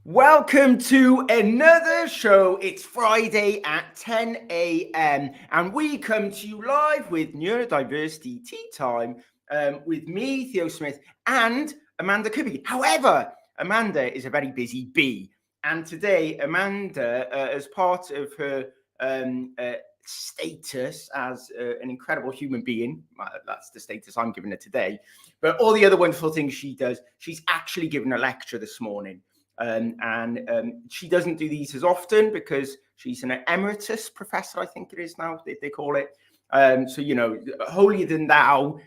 Welcome to another show. It's Friday at 10 a.m. and we come to you live with Neurodiversity Tea Time with me, Theo Smith, and Amanda Kirby. However, Amanda is a very busy bee. And today, Amanda, as part of her status as an incredible human being, that's the status I'm giving her today, but all the other wonderful things she does, she's actually given a lecture this morning. She doesn't do these as often because she's an emeritus professor, I think it is now, they call it. So, holier than thou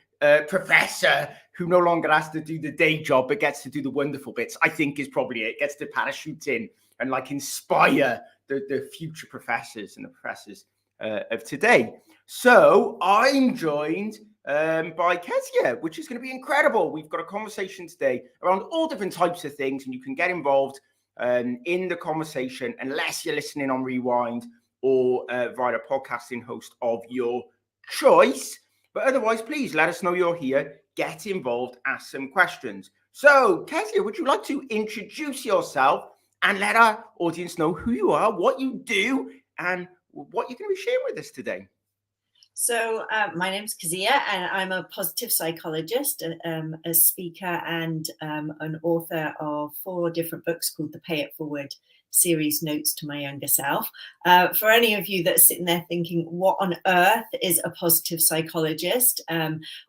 professor who no longer has to do the day job but gets to do the wonderful bits, I think is probably it. Gets to parachute in and inspire the future professors and the professors of today. So I'm joined by Kezia, which is going to be incredible. We've got a conversation today around all different types of things, and you can get involved in the conversation unless you're listening on Rewind or via a podcasting host of your choice. But otherwise, please let us know you're here, get involved, ask some questions. So, Kezia, would you like to introduce yourself and let our audience know who you are, what you do, and what you're going to be sharing with us today? So my name's Kezia, and I'm a positive psychologist, a speaker, and an author of 4 different books called the Pay It Forward series, Notes to My Younger Self. For any of you that are sitting there thinking, what on earth is a positive psychologist?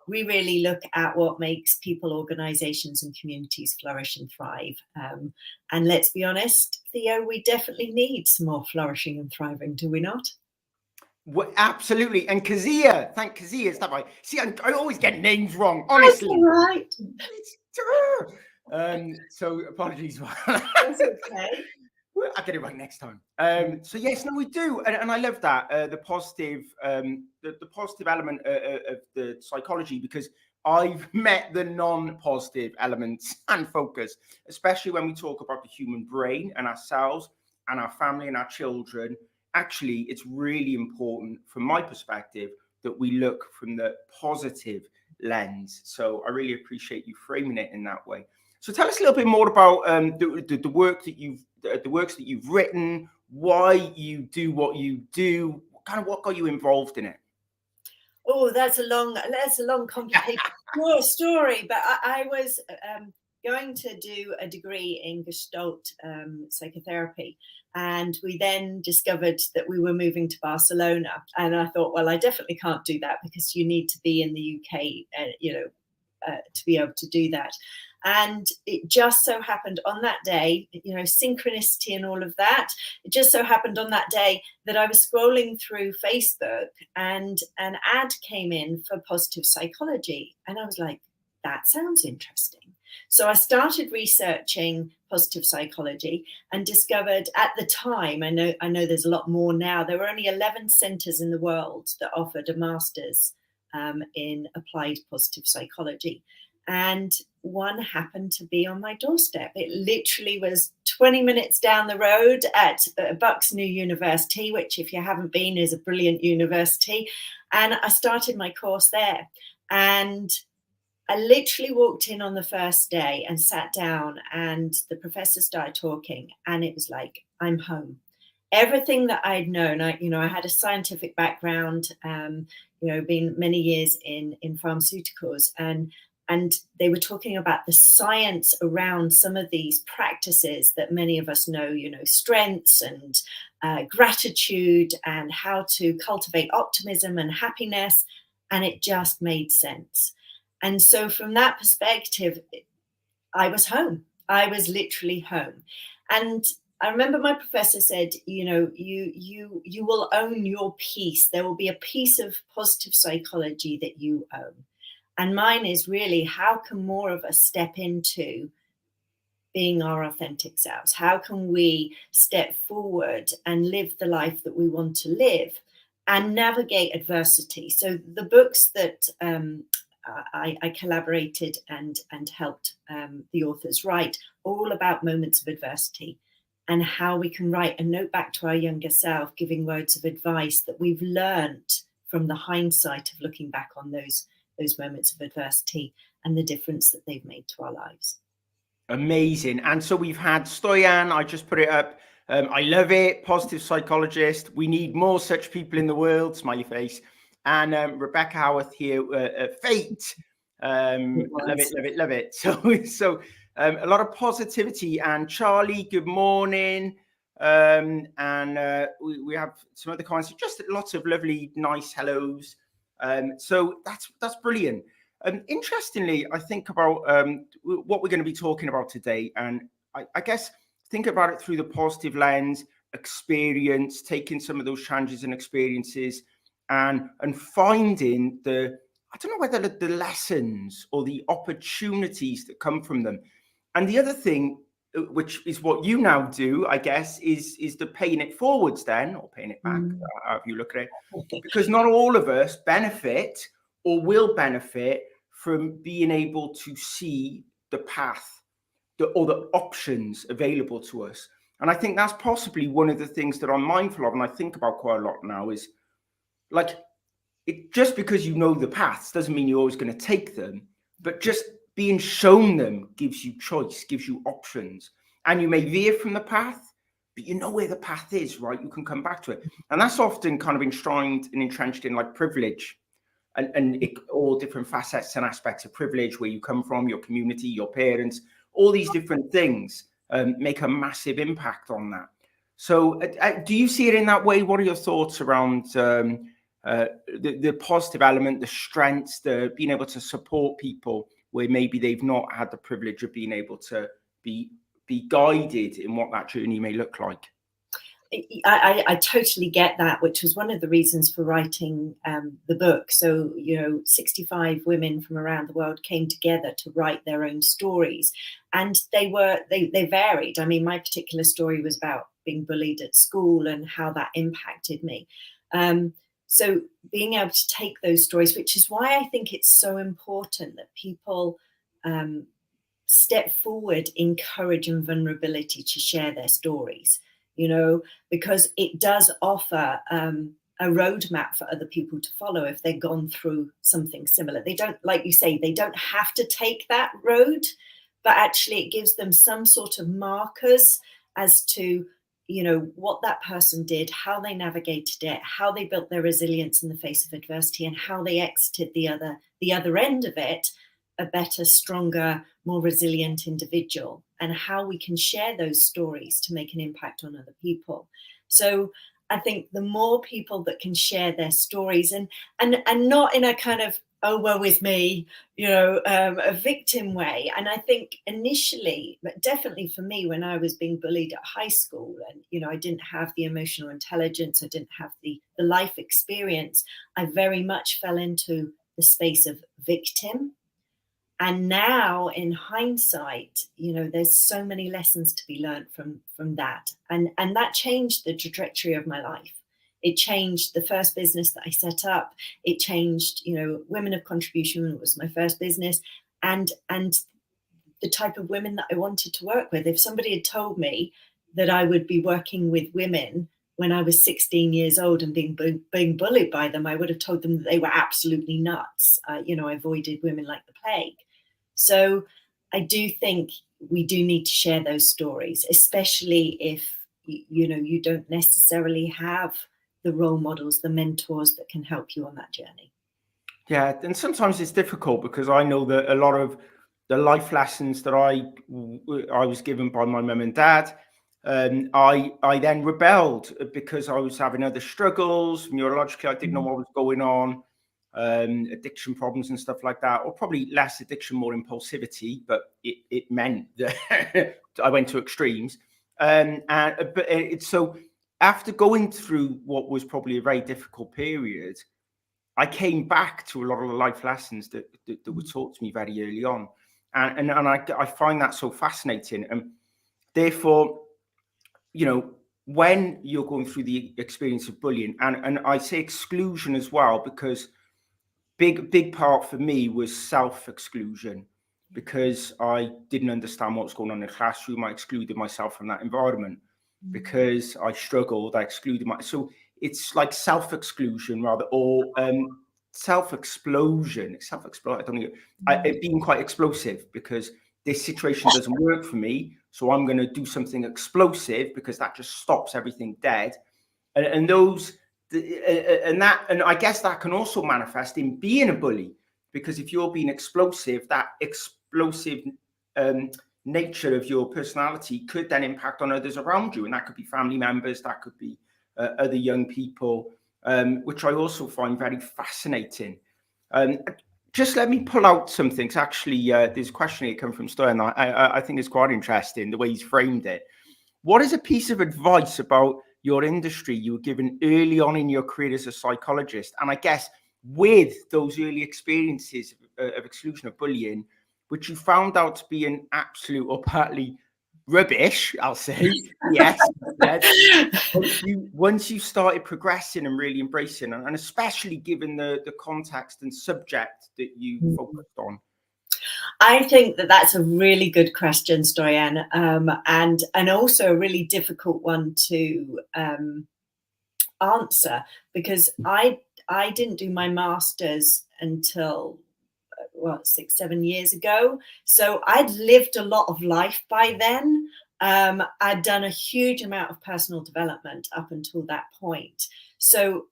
We really look at what makes people, organizations, and communities flourish and thrive. And let's be honest, Theo, we definitely need some more flourishing and thriving, do we not? Well, absolutely. And Kezia, thank Kezia, is that right? See, I always get names wrong, honestly. That's right. So apologies. That's okay. I'll get it right next time. So yes, no, we do, and I love that the positive element of the psychology, because I've met the non-positive elements and focus, especially when we talk about the human brain and ourselves and our family and our children. Actually, it's really important from my perspective that we look from the positive lens. So I really appreciate you framing it in that way. So tell us a little bit more about the works that you've written, why you do what you do, what got you involved in it. Oh, that's a long, complicated story. But I was going to do a degree in Gestalt psychotherapy, and we then discovered that we were moving to Barcelona. And I thought, well, I definitely can't do that because you need to be in the UK, to be able to do that. And it just so happened on that day, synchronicity and all of that. It just so happened on that day that I was scrolling through Facebook and an ad came in for positive psychology. And I was like, that sounds interesting. So I started researching positive psychology and discovered at the time, I know there's a lot more now, there were only 11 centres in the world that offered a master's in applied positive psychology. And one happened to be on my doorstep. It literally was 20 minutes down the road at Bucks New University, which, if you haven't been, is a brilliant university. And I started my course there. And I literally walked in on the first day and sat down, and the professor started talking, and it was like, I'm home. Everything that I'd known, I had a scientific background, been many years in pharmaceuticals, and they were talking about the science around some of these practices that many of us know, strengths and gratitude and how to cultivate optimism and happiness. And it just made sense. And so from that perspective, I was home. I was literally home. And I remember my professor said, you will own your piece. There will be a piece of positive psychology that you own. And mine is really, how can more of us step into being our authentic selves? How can we step forward and live the life that we want to live and navigate adversity? So the books that I collaborated and helped the authors write, all about moments of adversity and how we can write a note back to our younger self, giving words of advice that we've learned from the hindsight of looking back on those moments of adversity and the difference that they've made to our lives. Amazing. And so we've had Stoyan, I just put it up. I love it. Positive psychologist. We need more such people in the world. Smiley face. And Rebecca Howarth here, Fate. I love it, love it, love it. So a lot of positivity. And Charlie, good morning. And we have some other comments. Just lots of lovely, nice hellos. So that's brilliant. Interestingly, I think about what we're going to be talking about today, and I guess think about it through the positive lens, experience, taking some of those challenges and experiences, and finding I don't know whether the lessons or the opportunities that come from them. And the other thing, which is what you now do, I guess, is the paying it forwards then, or paying it back, however you look at it, because not all of us benefit or will benefit from being able to see the path or the options available to us. And I think that's possibly one of the things that I'm mindful of, and I think about quite a lot now, is like, just because you know the paths doesn't mean you're always going to take them, but just being shown them gives you choice, gives you options. And you may veer from the path, but you know where the path is, right? You can come back to it. And that's often kind of enshrined and entrenched in like privilege. And all different facets and aspects of privilege, where you come from, your community, your parents, all these different things make a massive impact on that. So do you see it in that way? What are your thoughts around the positive element, the strengths, the being able to support people where maybe they've not had the privilege of being able to be guided in what that journey may look like? I totally get that, which was one of the reasons for writing the book. So, 65 women from around the world came together to write their own stories, and they varied. I mean, my particular story was about being bullied at school and how that impacted me. So being able to take those stories, which is why I think it's so important that people step forward in courage and vulnerability to share their stories. Because it does offer a roadmap for other people to follow if they've gone through something similar. They don't, like you say, they don't have to take that road, but actually it gives them some sort of markers as to, what that person did, how they navigated it, how they built their resilience in the face of adversity, and how they exited the other end of it a better, stronger, more resilient individual, and how we can share those stories to make an impact on other people. So I think the more people that can share their stories and not in a kind of, oh, woe is me, a victim way. And I think initially, but definitely for me, when I was being bullied at high school and, I didn't have the emotional intelligence, I didn't have the life experience, I very much fell into the space of victim. And now in hindsight, there's so many lessons to be learned from that. And that changed the trajectory of my life. It changed the first business that I set up. It changed, Women of Contribution was my first business. And the type of women that I wanted to work with. If somebody had told me that I would be working with women when I was 16 years old and being bullied by them, I would have told them that they were absolutely nuts. I avoided women like the plague. So I do think we do need to share those stories, especially if, you don't necessarily have the role models, the mentors that can help you on that journey. Yeah, and sometimes it's difficult because I know that a lot of the life lessons that I was given by my mum and dad, I then rebelled because I was having other struggles. Neurologically, I didn't know what was going on, addiction problems and stuff like that, or probably less addiction, more impulsivity, but it meant that I went to extremes. So after going through what was probably a very difficult period, I came back to a lot of the life lessons that were taught to me very early on. And I find that so fascinating. And therefore, when you're going through the experience of bullying, and I say exclusion as well, because big part for me was self-exclusion, because I didn't understand what was going on in the classroom. I excluded myself from that environment because I struggled. I excluded so it's like self-exclusion rather, or self-explosion. I don't know. It being quite explosive because this situation doesn't work for me, so I'm going to do something explosive because that just stops everything dead. And I guess that can also manifest in being a bully, because if you're being explosive, that explosive nature of your personality could then impact on others around you, and that could be family members, that could be other young people, which I also find very fascinating. Just let me pull out some things. Actually, there's a question here coming from Stern. I think it's quite interesting the way he's framed it. What is a piece of advice about your industry you were given early on in your career as a psychologist? And I guess with those early experiences of exclusion, of bullying, which you found out to be an absolute or partly rubbish, I'll say, yes. Once you started progressing and really embracing, and especially given the context and subject that you focused on. I think that that's a really good question, Stoyan, and also a really difficult one to answer, because I didn't do my master's until 6-7 years ago, so I'd lived a lot of life by then. I'd done a huge amount of personal development up until that point, so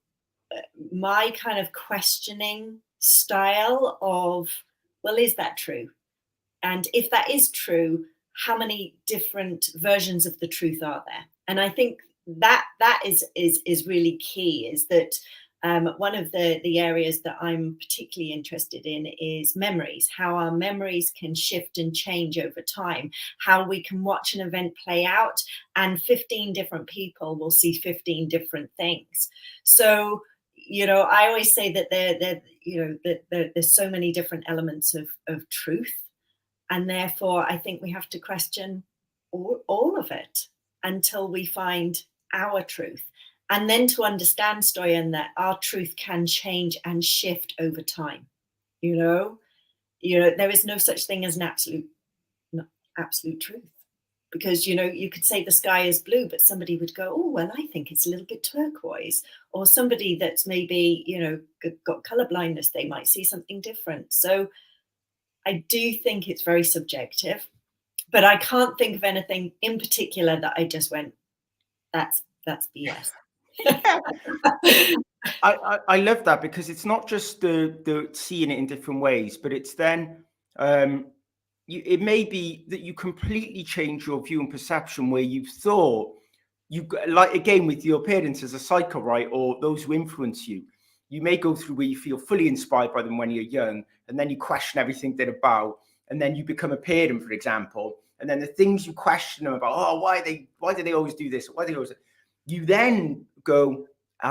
my kind of questioning style of, well, is that true? And if that is true, how many different versions of the truth are there? And I think that is really key, is that one of the areas that I'm particularly interested in is memories, how our memories can shift and change over time, how we can watch an event play out and 15 different people will see 15 different things. So, I always say that there's so many different elements of truth. And therefore, I think we have to question all of it until we find our truth. And then to understand, Stoyan, that our truth can change and shift over time. There is no such thing as an absolute truth. Because, you could say the sky is blue, but somebody would go, oh, well, I think it's a little bit turquoise. Or somebody that's maybe, got color blindness, they might see something different. So I do think it's very subjective, but I can't think of anything in particular that I just went, that's BS. I love that, because it's not just the seeing it in different ways, but it's then it may be that you completely change your view and perception, where you thought like, again, with your parents as a psycho, right, or those who influence you. You may go through where you feel fully inspired by them when you're young, and then you question everything they're about, and then you become a parent, for example, and then the things you question them about, oh, why do they always do this? Why do they always? You then go,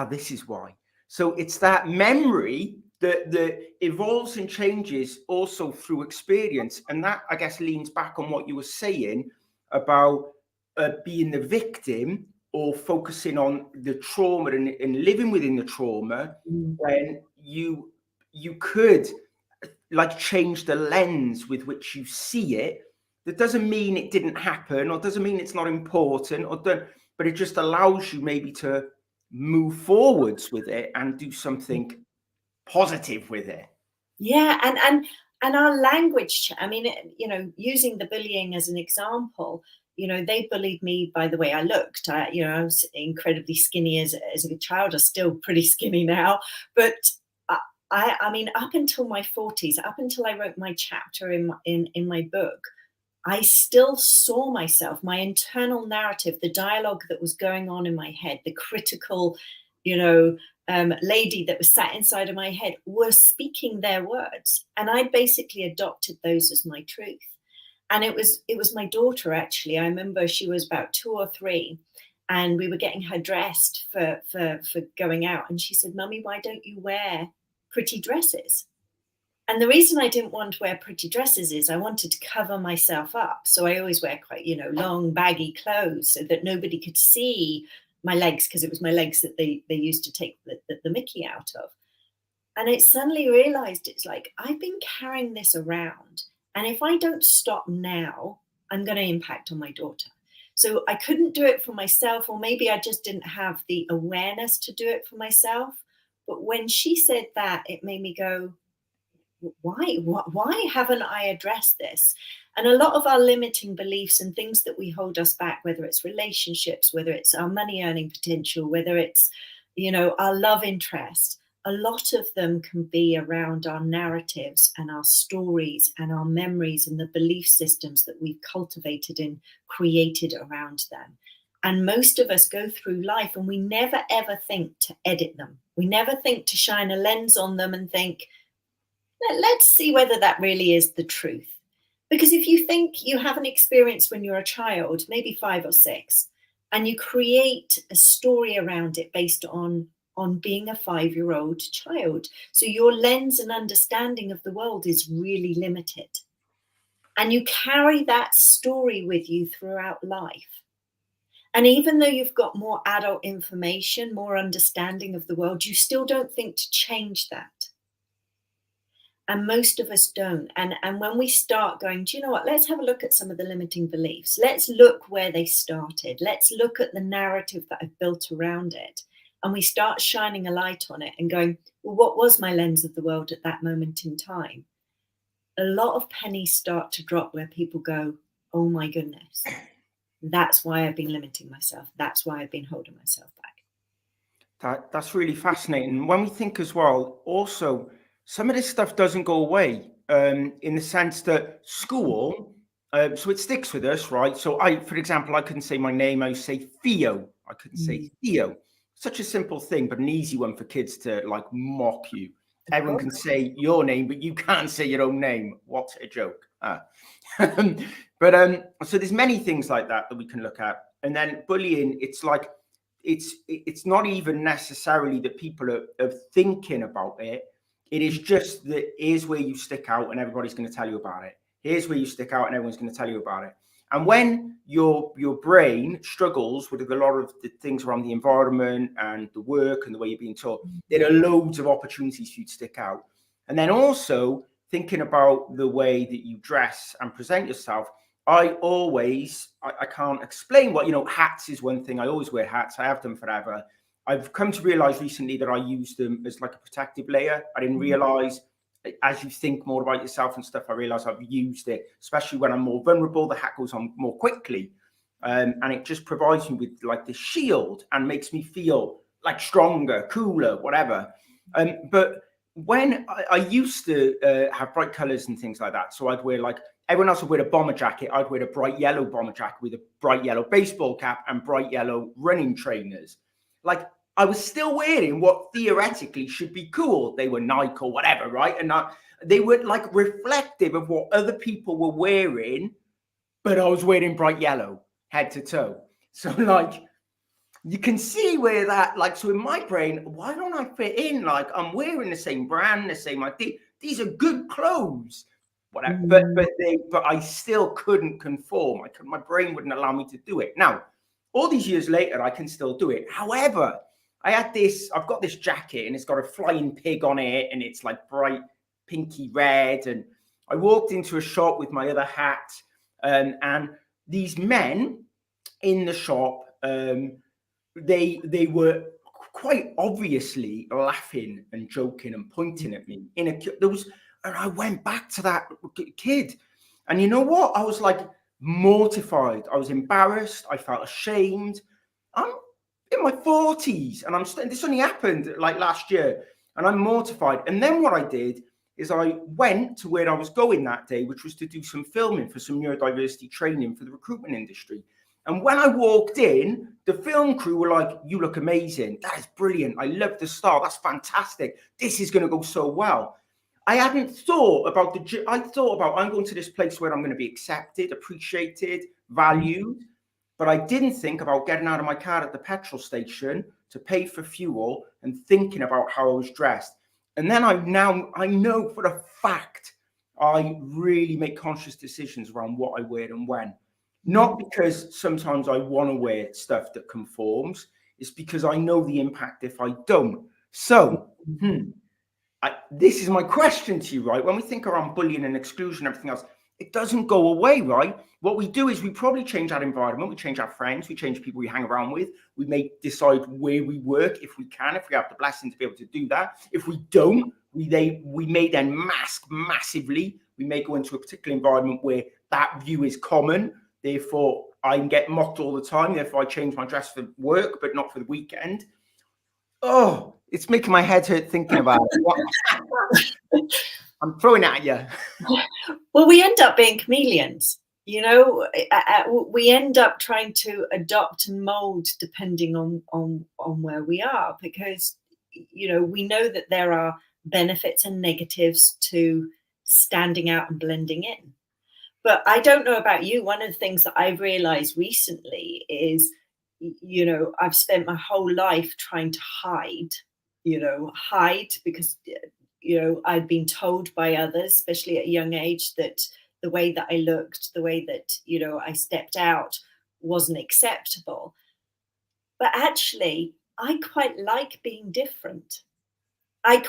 this is why. So it's that memory that evolves and changes also through experience, and that, I guess, leans back on what you were saying about being the victim, or focusing on the trauma and living within the trauma, when you could like change the lens with which you see it. That doesn't mean it didn't happen, or doesn't mean it's not important, but it just allows you maybe to move forwards with it and do something positive with it. Yeah, and our language, I mean, using the bullying as an example, they bullied me by the way I looked. I was incredibly skinny as a child. I'm still pretty skinny now, but I mean, up until my 40s, up until I wrote my chapter in my book, I still saw myself, my internal narrative, the dialogue that was going on in my head, the critical, lady that was sat inside of my head was speaking their words, and I basically adopted those as my truth. And it was my daughter, actually. I remember she was about 2 or 3, and we were getting her dressed for going out. And she said, "Mummy, why don't you wear pretty dresses?" And the reason I didn't want to wear pretty dresses is I wanted to cover myself up. So I always wear quite, long, baggy clothes so that nobody could see my legs, because it was my legs that they used to take the mickey out of. And I suddenly realized, it's like, I've been carrying this around. And if I don't stop now, I'm going to impact on my daughter. So I couldn't do it for myself, or maybe I just didn't have the awareness to do it for myself. But when she said that, it made me go, why haven't I addressed this? And a lot of our limiting beliefs and things that we hold us back, whether it's relationships, whether it's our money earning potential, whether it's, our love interest, a lot of them can be around our narratives and our stories and our memories and the belief systems that we've cultivated and created around them. And most of us go through life and we never, ever think to edit them. We never think to shine a lens on them and think, let's see whether that really is the truth. Because if you think you have an experience when you're a child, maybe 5 or 6, and you create a story around it based on being a 5-year-old child, so your lens and understanding of the world is really limited. And you carry that story with you throughout life. And even though you've got more adult information, more understanding of the world, you still don't think to change that. And most of us don't. And when we start going, do you know what? Let's have a look at some of the limiting beliefs. Let's look where they started. Let's look at the narrative that I've built around it. And we start shining a light on it and going, well, what was my lens of the world at that moment in time? A lot of pennies start to drop where people go, oh my goodness, that's why I've been limiting myself. That's why I've been holding myself back. That's really fascinating. When we think as well, also, some of this stuff doesn't go away in the sense that school, so it sticks with us, right? So for example, I couldn't say my name. I would say Theo. I couldn't say Theo. Such a simple thing, but an easy one for kids to like mock you. Everyone can say your name, but you can't say your own name. What a joke. But so there's many things like that we can look at. And then bullying, it's like, it's not even necessarily that people are thinking about it. It is just that here's where you stick out and everybody's going to tell you about it. Here's where you stick out and everyone's going to tell you about it. And when your brain struggles with a lot of the things around the environment and the work and the way you're being taught, there are loads of opportunities for you to stick out. And then also thinking about the way that you dress and present yourself. I can't explain what, hats is one thing. I always wear hats. I have them forever. I've come to realize recently that I use them as like a protective layer. I didn't realize, as you think more about yourself and stuff, I realize I've used it, especially when I'm more vulnerable. The hat goes on more quickly. And it just provides me with like this shield and makes me feel like stronger, cooler, whatever. But when I used to have bright colors and things like that, so I'd wear like, everyone else would wear a bomber jacket. I'd wear a bright yellow bomber jacket with a bright yellow baseball cap and bright yellow running trainers. Like I was still wearing what theoretically should be cool. They were Nike or whatever, right? And they were like reflective of what other people were wearing, but I was wearing bright yellow head to toe. So like, you can see where that, like, so in my brain, why don't I fit in? Like I'm wearing the same brand, the same idea. These are good clothes, whatever. But I still couldn't conform. My brain wouldn't allow me to do it. Now, all these years later, I can still do it. However, I've got this jacket and it's got a flying pig on it and it's like bright pinky red. And I walked into a shop with my other hat and these men in the shop, they were quite obviously laughing and joking and pointing at me. And I went back to that kid. And you know what? I was like mortified. I was embarrassed. I felt ashamed. I'm in my 40s and this only happened like last year and I'm mortified. And then what I did is I went to where I was going that day, which was to do some filming for some neurodiversity training for the recruitment industry. And when I walked in, the film crew were like, you look amazing. That is brilliant. I love the style. That's fantastic. This is going to go so well. I hadn't thought about I'm going to this place where I'm going to be accepted, appreciated, valued. But I didn't think about getting out of my car at the petrol station to pay for fuel and thinking about how I was dressed. And then I know for a fact, I really make conscious decisions around what I wear and when. Not because sometimes I want to wear stuff that conforms. It's because I know the impact if I don't. So, this is my question to you, right? When we think around bullying and exclusion and everything else, it doesn't go away, right? What we do is we probably change our environment, we change our friends, we change people we hang around with. We may decide where we work if we can, if we have the blessing to be able to do that. If we don't, we may then mask massively. We may go into a particular environment where that view is common. Therefore, I can get mocked all the time. Therefore, I change my dress for work, but not for the weekend. Oh, it's making my head hurt thinking about it. I'm throwing it at you. Well, we end up being chameleons. You know, we end up trying to adopt and mold depending on where we are, because, you know, we know that there are benefits and negatives to standing out and blending in. But I don't know about you. One of the things that I've realized recently is, you know, I've spent my whole life trying to hide because, you know, I'd been told by others, especially at a young age, that the way that I looked, the way that, you know, I stepped out wasn't acceptable. But actually, I quite like being different. I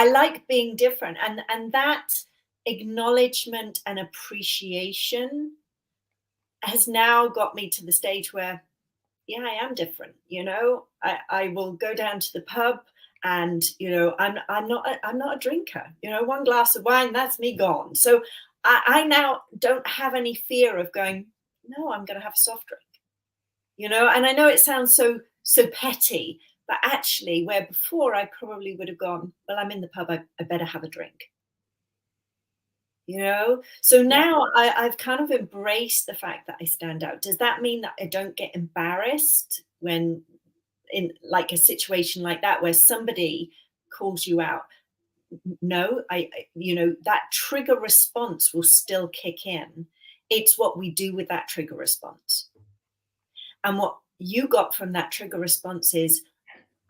like being different. And that acknowledgement and appreciation has now got me to the stage where, yeah, I am different. You know, I will go down to the pub, and, you know, I'm not a drinker. You know, one glass of wine, that's me gone. So I now don't have any fear of going, no, I'm going to have a soft drink. You know, and I know it sounds so petty, but actually, where before I probably would have gone, well, I'm in the pub, I better have a drink. You know, so now I've kind of embraced the fact that I stand out. Does that mean that I don't get embarrassed when in like a situation like that where somebody calls you out? No, you know, that trigger response will still kick in. It's what we do with that trigger response. And what you got from that trigger response is,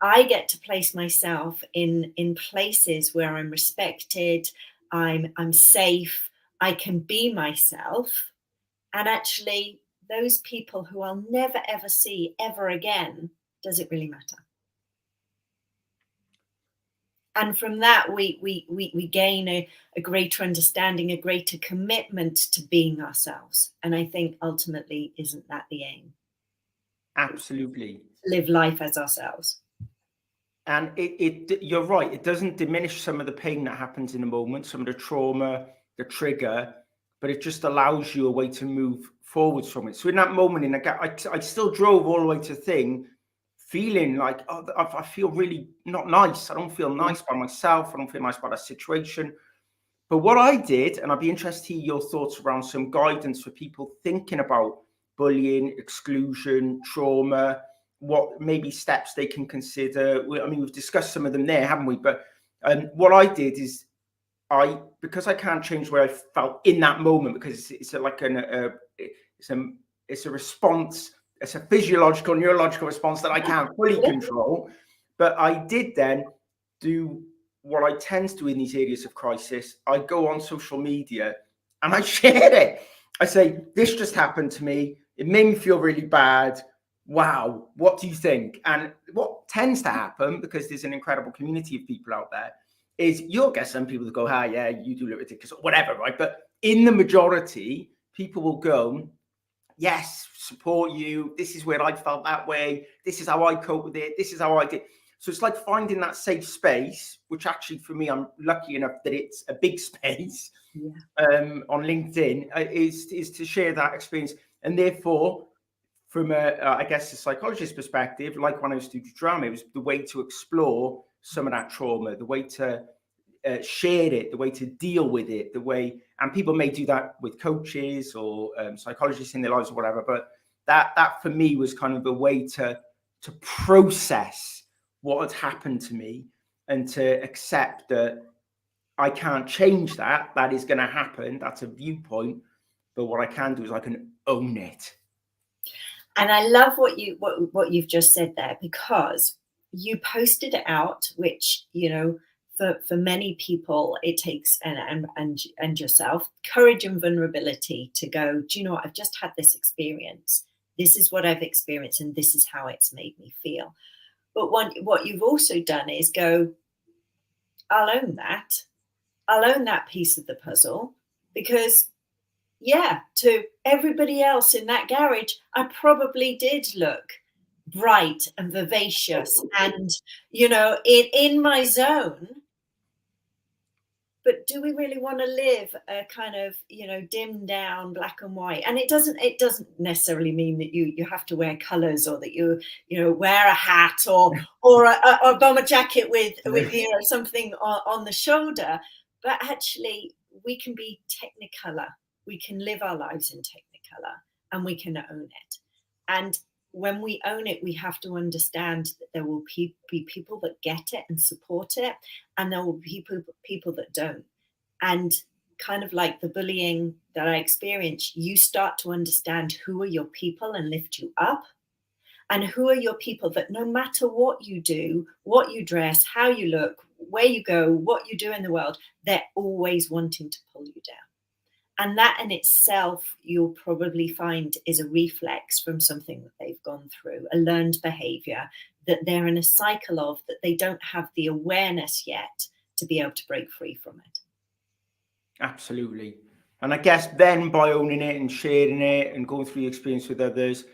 I get to place myself in places where I'm respected, I'm safe, I can be myself. And actually, those people who I'll never, ever see ever again, does it really matter? And from that, we gain a greater understanding, a greater commitment to being ourselves. And I think ultimately, isn't that the aim? Absolutely. Live life as ourselves. And you're right. It doesn't diminish some of the pain that happens in the moment, some of the trauma, the trigger, but it just allows you a way to move forwards from it. So in that moment, in the gap, I still drove all the way to Thing, feeling like, oh, I feel really not nice. I don't feel nice by myself. I don't feel nice by that situation. But what I did, and I'd be interested to hear your thoughts around some guidance for people thinking about bullying, exclusion, trauma, what maybe steps they can consider. I mean, we've discussed some of them there, haven't we? But what I did is, because I can't change where I felt in that moment, because it's a response, it's a physiological, neurological response that I can't fully control. But I did then do what I tend to do in these areas of crisis. I go on social media and I share it. I say, this just happened to me. It made me feel really bad. Wow, what do you think? And what tends to happen, because there's an incredible community of people out there, is you'll get some people that go, ah, yeah, you do look ridiculous, or whatever, right? But in the majority, people will go, yes, support you. This is where I felt that way. This is how I cope with it. This is how I did. So it's like finding that safe space, which actually for me, I'm lucky enough that it's a big space on LinkedIn, is to share that experience. And therefore, from I guess a psychologist's perspective, like when I was doing drama, it was the way to explore some of that trauma, the way to share it, the way to deal with it, the way, and people may do that with coaches or psychologists in their lives or whatever, but that for me was kind of the way to process what had happened to me and to accept that I can't change that. That is going to happen. That's a viewpoint. But what I can do is I can own it. And I love what you've just said there, because you posted it out, which, you know, for many people, it takes, and yourself, courage and vulnerability to go, do you know what, I've just had this experience. This is what I've experienced, and this is how it's made me feel. But what you've also done is go, I'll own that. I'll own that piece of the puzzle, because, yeah, to everybody else in that garage, I probably did look bright and vivacious and, you know, in my zone. But do we really want to live a kind of, you know, dimmed down black and white? And it doesn't necessarily mean that you have to wear colors, or that you know, wear a hat or a bomber jacket with you know, something on the shoulder. But actually, we can be technicolor. We can live our lives in technicolor, and we can own it. And when we own it, we have to understand that there will be people that get it and support it, and there will be people that don't. And kind of like the bullying that I experienced, you start to understand who are your people and lift you up, and who are your people that no matter what you do, what you dress, how you look, where you go, what you do in the world, they're always wanting to pull you down. And that in itself, you'll probably find, is a reflex from something that they've gone through, a learned behavior that they're in a cycle of, that they don't have the awareness yet to be able to break free from it. Absolutely. And I guess then by owning it and sharing it and going through the experience with others,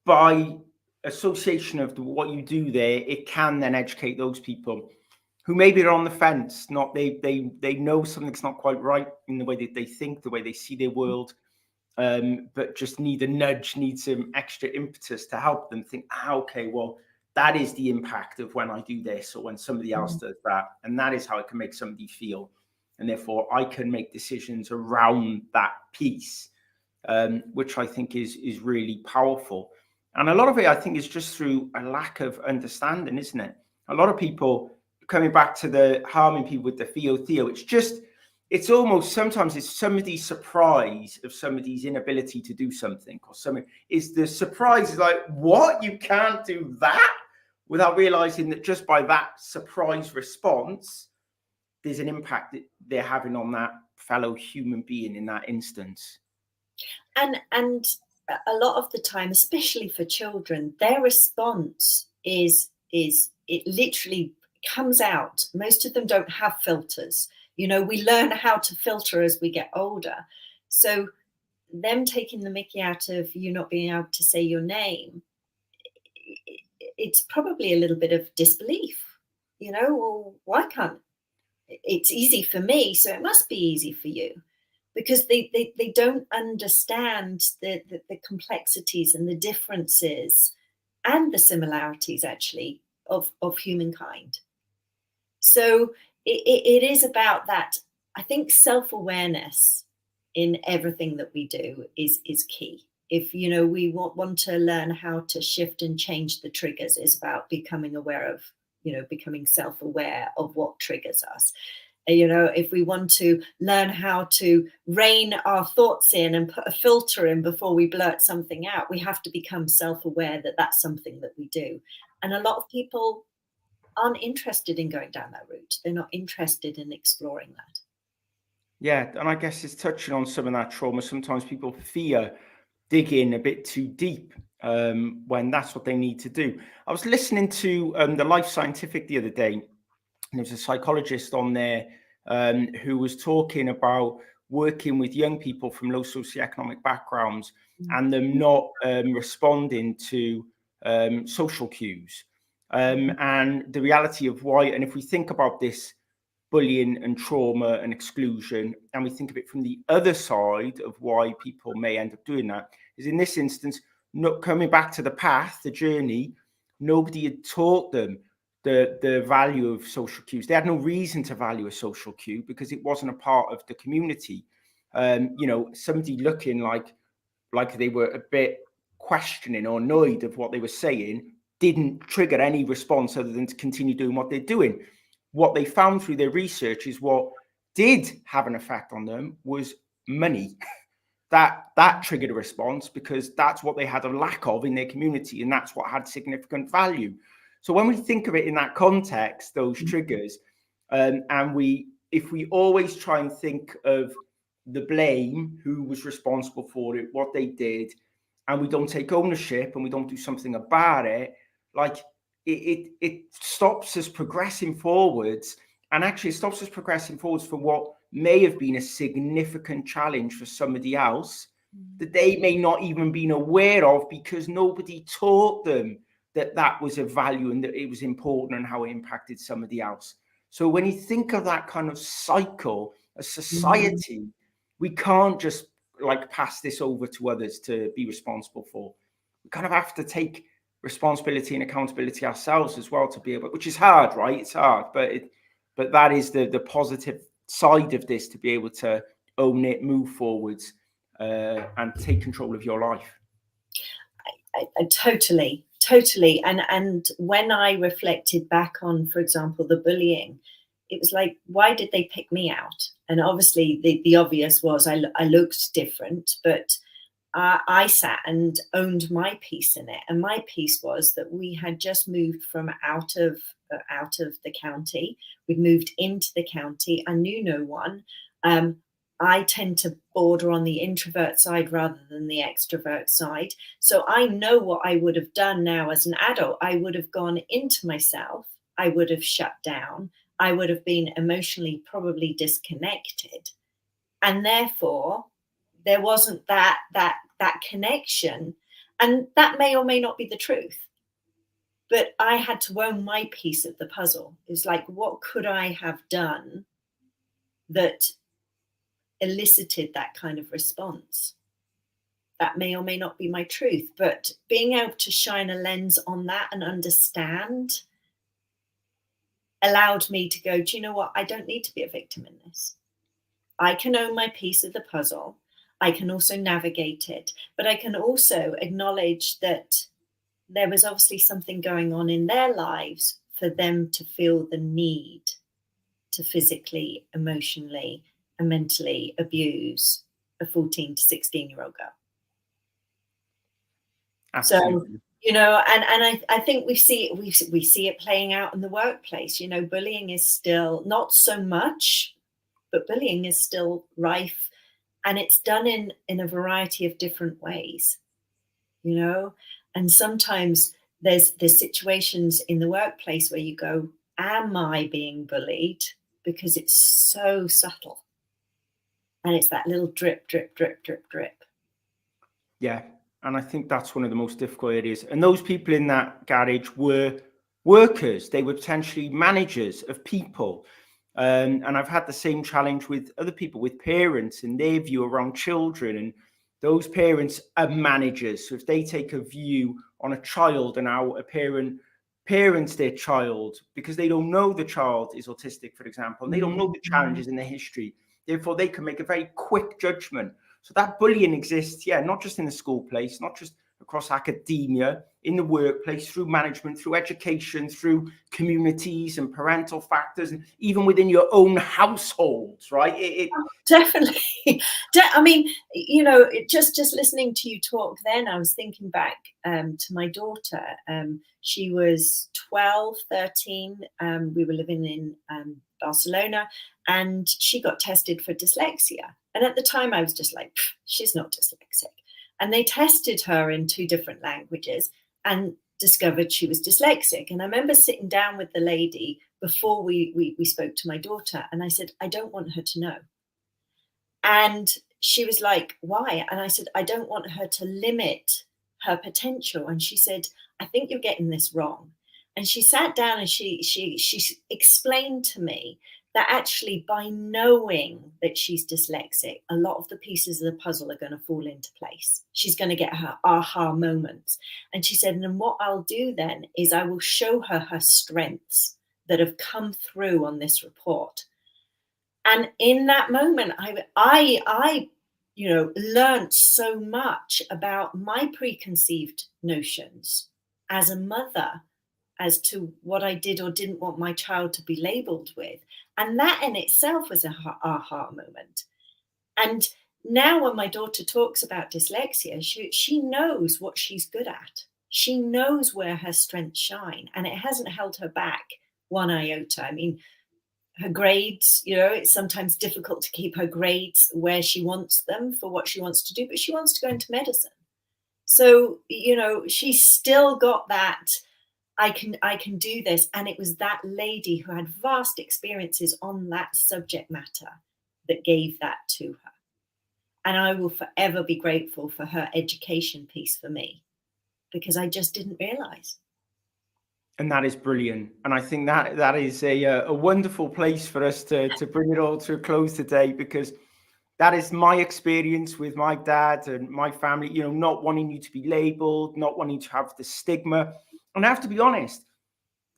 by association of what you do there, it can then educate those people who maybe are on the fence, not they know something's not quite right in the way that they think, the way they see their world, but just need a nudge, need some extra impetus to help them think, okay, well, that is the impact of when I do this or when somebody else does that. And that is how it can make somebody feel. And therefore I can make decisions around that piece, which I think is really powerful. And a lot of it, I think, is just through a lack of understanding, isn't it? A lot of people, coming back to the harming people with the Theo, it's almost sometimes it's somebody's surprise of somebody's inability to do something, or something is the surprise is like, what, you can't do that, without realizing that just by that surprise response, there's an impact that they're having on that fellow human being in that instance. And a lot of the time, especially for children, their response is it literally comes out. Most of them don't have filters. You know, we learn how to filter as we get older. So them taking the mickey out of you not being able to say your name, it's probably a little bit of disbelief. You know, well, why can't it's easy for me, so it must be easy for you, because they don't understand the complexities and the differences and the similarities actually of humankind. So it is about that. I think self-awareness in everything that we do is key. If, you know, we want to learn how to shift and change the triggers, is about becoming aware of, you know, becoming self-aware of what triggers us. You know, if we want to learn how to rein our thoughts in and put a filter in before we blurt something out, we have to become self-aware that that's something that we do. And a lot of people aren't interested in going down that route. They're not interested in exploring that. Yeah, and I guess it's touching on some of that trauma. Sometimes people fear digging a bit too deep when that's what they need to do. I was listening to the Life Scientific the other day, and there was a psychologist on there who was talking about working with young people from low socioeconomic backgrounds and them not responding to social cues. And the reality of why, and if we think about this bullying and trauma and exclusion, and we think of it from the other side of why people may end up doing that, is in this instance, not coming back to the path, the journey, nobody had taught them the value of social cues. They had no reason to value a social cue because it wasn't a part of the community. You know, somebody looking like they were a bit questioning or annoyed of what they were saying didn't trigger any response other than to continue doing what they're doing. What they found through their research is what did have an effect on them was money. That triggered a response because that's what they had a lack of in their community, and that's what had significant value. So when we think of it in that context, those triggers, and if we always try and think of the blame, who was responsible for it, what they did, and we don't take ownership and we don't do something about it, like it stops us progressing forwards. And actually it stops us progressing forwards for what may have been a significant challenge for somebody else that they may not even been aware of because nobody taught them that was of value and that it was important and how it impacted somebody else. So when you think of that kind of cycle, a society, we can't just like pass this over to others to be responsible for. We kind of have to take responsibility and accountability ourselves as well to be able, which is hard, right? It's hard, but that is the positive side of this, to be able to own it, move forwards, and take control of your life. I totally. And when I reflected back on, for example, the bullying, it was like, why did they pick me out? And obviously the obvious was I looked different, but I sat and owned my piece in it. And my piece was that we had just moved from out of the county. We'd moved into the county. I knew no one. I tend to border on the introvert side rather than the extrovert side. So I know what I would have done now as an adult. I would have gone into myself. I would have shut down. I would have been emotionally probably disconnected. And therefore, there wasn't that connection. And that may or may not be the truth. But I had to own my piece of the puzzle. It's like, what could I have done that elicited that kind of response? That may or may not be my truth, but being able to shine a lens on that and understand allowed me to go, do you know what? I don't need to be a victim in this. I can own my piece of the puzzle. I can also navigate it, but I can also acknowledge that there was obviously something going on in their lives for them to feel the need to physically, emotionally, and mentally abuse a 14 to 16-year-old girl. Absolutely. So, you know, and I think we see it playing out in the workplace. You know, bullying is still not so much, but bullying is still rife, and it's done in a variety of different ways, you know. And sometimes there's situations in the workplace where you go, am I being bullied? Because it's so subtle. And it's that little drip, drip, drip, drip, drip. Yeah. And I think that's one of the most difficult areas. And those people in that garage were workers. They were potentially managers of people. And I've had the same challenge with other people, with parents and their view around children. And those parents are managers. So if they take a view on a child and how a parent parents their child because they don't know the child is autistic, for example, and they don't know the challenges in their history. Therefore, they can make a very quick judgment. So that bullying exists, yeah, not just in the school place, not just across academia, in the workplace, through management, through education, through communities and parental factors, and even within your own households, right? Definitely. I mean, you know, just listening to you talk then, I was thinking back to my daughter. She was 12, 13. We were living in Barcelona, and she got tested for dyslexia. And at the time, I was just like, she's not dyslexic. And they tested her in 2 different languages and discovered she was dyslexic. And I remember sitting down with the lady before we spoke to my daughter, and I said, I don't want her to know. And she was like, why? And I said, I don't want her to limit her potential. And she said, I think you're getting this wrong. And she sat down and she explained to me that actually by knowing that she's dyslexic, a lot of the pieces of the puzzle are going to fall into place. She's going to get her aha moments. And she said, and what I'll do then is I will show her her strengths that have come through on this report. And in that moment, I you know, learned so much about my preconceived notions as a mother as to what I did or didn't want my child to be labeled with. And that in itself was an aha moment. And now when my daughter talks about dyslexia, she knows what she's good at. She knows where her strengths shine, and it hasn't held her back one iota. I mean, her grades, you know, it's sometimes difficult to keep her grades where she wants them for what she wants to do, but she wants to go into medicine. So, you know, she's still got that, I can do this. And it was that lady who had vast experiences on that subject matter that gave that to her. And I will forever be grateful for her education piece for me, because I just didn't realize. And that is brilliant. And I think that is a wonderful place for us to bring it all to a close today, because that is my experience with my dad and my family, you know, not wanting you to be labeled, not wanting to have the stigma. And I have to be honest,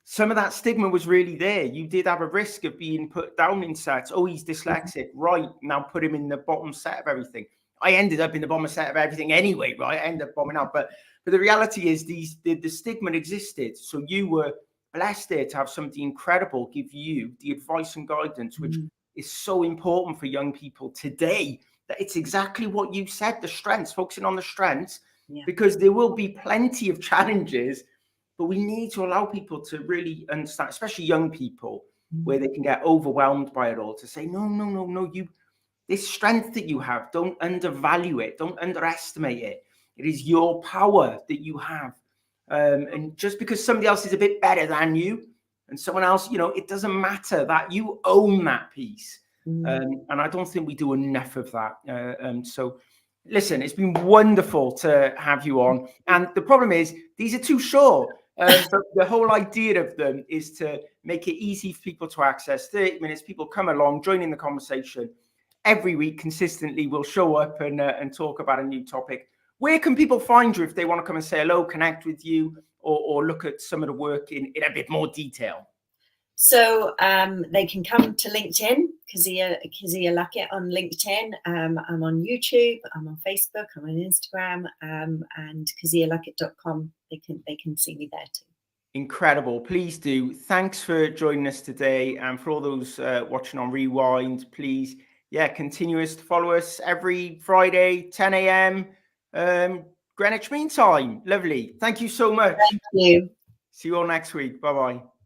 some of that stigma was really there. You did have a risk of being put down in sets. Oh, he's dyslexic. Right, now put him in the bottom set of everything. I ended up in the bottom set of everything anyway, right? I ended up bombing out. But the reality is the stigma existed. So you were blessed there to have somebody incredible give you the advice and guidance, which is so important for young people today, that it's exactly what you said, the strengths, focusing on the strengths, because there will be plenty of challenges, but we need to allow people to really understand, especially young people, where they can get overwhelmed by it all, to say, no, this strength that you have, don't undervalue it, don't underestimate it. It is your power that you have. And just because somebody else is a bit better than you and someone else, you know, it doesn't matter, that you own that piece. And I don't think we do enough of that. So listen, it's been wonderful to have you on. And the problem is, these are too short. But the whole idea of them is to make it easy for people to access. 30 minutes, people come along, join in the conversation. Every week, consistently, we'll show up and talk about a new topic. Where can people find you if they want to come and say hello, connect with you, or look at some of the work in a bit more detail? So they can come to LinkedIn, Kezia Luckett on LinkedIn. I'm on YouTube, I'm on Facebook, I'm on Instagram, and kezialuckett.com. They can see me there too. Incredible. Please do. Thanks for joining us today. And for all those watching on Rewind, please, continue to follow us every Friday, 10 a.m. Greenwich Mean Time. Lovely. Thank you so much. Thank you. See you all next week. Bye-bye.